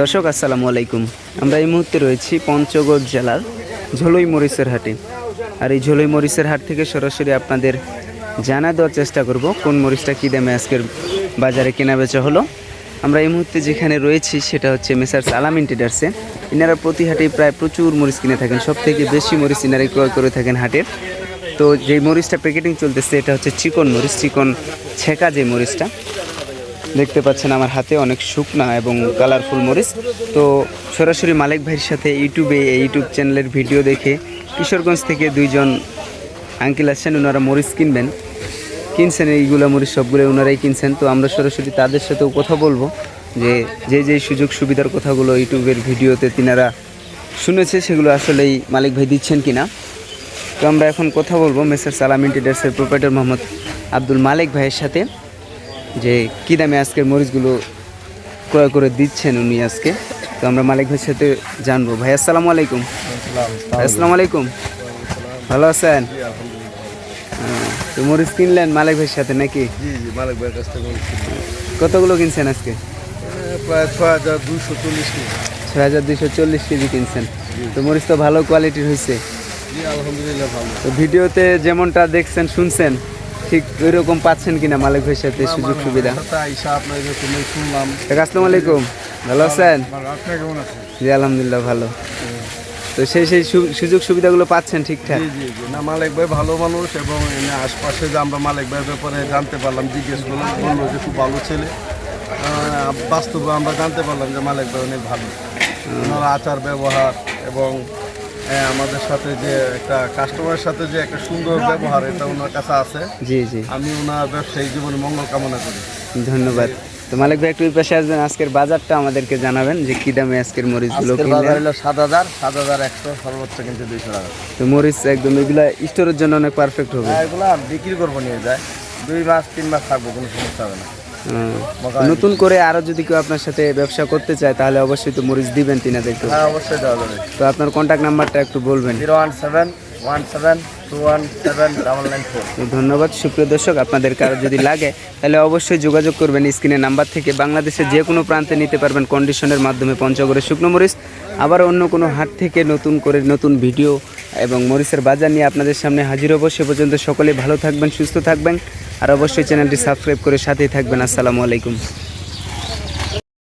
দর্শক আসসালামু আলাইকুম। আমরা এই মুহূর্তে রয়েছি পঞ্চগড় জেলার ঝোলই মরিচের হাটে। আর এই ঝোলই মরিচের হাট থেকে সরাসরি আপনাদের জানা দেওয়ার চেষ্টা করব কোন মরিচটা কী দামে আজকের বাজারে কেনা বেচা হলো। আমরা এই মুহূর্তে যেখানে রয়েছি সেটা হচ্ছে মেসার্স আলামিন ট্রেডার্সে। ইনারা প্রতি হাটে প্রায় প্রচুর মরিচ কিনে থাকেন, সব থেকে বেশি মরিচ ইনারাই ক্রয় করে থাকেন হাটের। তো যে মরিচটা প্যাকেটিং চলতেছে এটা হচ্ছে চিকন মরিচ, চিকন ছেঁকা যে মরিচটা দেখতে পাচ্ছেন আমার হাতে, অনেক শুকনা এবং কালারফুল মরিচ। তো সরাসরি মালিক ভাইয়ের সাথে ইউটিউব চ্যানেলের ভিডিও দেখে কিশোরগঞ্জ থেকে দুইজন আঙ্কেল আসছেন, ওনারা মরিচ কিনছেন এইগুলো মরিচ সবগুলো ওনারাই কিনছেন। তো আমরা সরাসরি তাদের সাথেও কথা বলবো যে সুযোগ সুবিধার কথাগুলো ইউটিউবের ভিডিওতে তিনারা শুনেছে সেগুলো আসলেই মালিক ভাই দিচ্ছেন কিনা। তো আমরা এখন কথা বলবো মেসার্স আলামিন ট্রেডার্সের প্রোপাইটার মোহাম্মদ আব্দুল মালিক ভাইয়ের সাথে, যে কী দামে আজকের মরিচগুলো ক্রয় করে দিচ্ছেন উনি আজকে। তো আমরা মালিক ভাইয়ের সাথে জানবো। ভাই আসসালামু আলাইকুম। আসসালামু আলাইকুম, ভালো আছেন? তো মরিচ কিনলেন মালিক ভাইয়ের সাথে নাকি? জি জি, মালিক ভাইয়ের কাছ থেকে কতগুলো কিনছেন আজকে? প্রায় 6240 কেজি। 6240 কেজি কিনছেন। তো মরিচ তো ভালো কোয়ালিটির হয়েছে। জি আলহামদুলিল্লাহ ভালো। তো ভিডিওতে যেমনটা দেখছেন শুনছেন ঠিক ওই রকম পাচ্ছেন কিনা মালিক ভাইয়ের সাথে সুযোগ সুবিধা? শুনলাম। আসসালামু আলাইকুম, ভালো আছেন? আপনি কেমন আছেন? জি আলহামদুলিল্লাহ ভালো। তো সেই সুযোগ সুবিধাগুলো পাচ্ছেন ঠিকঠাক? জি জি জি, না মালিক ভাই ভালো মানুষ, এবং আশপাশে যে আমরা মালিক ভাইয়ের ব্যাপারে জানতে পারলাম, জিজ্ঞেস করলাম, বললো যে খুব ভালো ছেলে। বাস্তবে আমরা জানতে পারলাম যে মালিক ভাই অনেক ভালো, ওনার আচার ব্যবহার এবং আমাদের সাথে যে একটা কাস্টমারের সাথে যে একটা সুন্দর ব্যবহার, এটা ওনার কাছে আছে। জি জি, আমি ওনার ব্যবসায়িক জীবনে মঙ্গল কামনা করি। ধন্যবাদ। তো মালিক ভাই একটু ওই পাশে আসবেন, আজকের বাজারটা আমাদেরকে জানাবেন যে কী দামে আজকের মরিচগুলো বাজার হলো 7100 সর্বোচ্চ কিন্তু 200 টাকা। তো মরিচ একদম এগুলা স্টোরের জন্য অনেক পারফেক্ট হবে। এগুলো বিক্রি করবো, নিয়ে যায় 2 মাস 3 মাস থাকবো, কোনো সমস্যা হবে না। নতুন করে আরো যদি কেউ আপনার সাথে ব্যবসা করতে চায় তাহলে অবশ্যই তো মরিচ দিবেন তিনাদেরকে। হ্যাঁ অবশ্যই দেওয়া যাবে। তো আপনার কন্ট্যাক্ট নাম্বারটা একটু বলবেন। 01717217994। তো ধন্যবাদ। সুপ্রিয় দর্শক, আপনাদের কারো যদি লাগে তাহলে অবশ্যই যোগাযোগ করবেন স্ক্রিনের নাম্বার থেকে। বাংলাদেশের যে কোনো প্রান্তে নিতে পারবেন কন্ডিশনের মাধ্যমে পঞ্চগড়ের শুকনো মরিচ। আবার অন্য কোনো হাট থেকে নতুন ভিডিও এবং মরিচের বাজার নিয়ে আপনাদের সামনে হাজির হব। সে পর্যন্ত সকলেই ভালো থাকবেন, সুস্থ থাকবেন, আর অবশ্যই চ্যানেলটি সাবস্ক্রাইব করে সাথেই থাকবেন। আসসালামু আলাইকুম।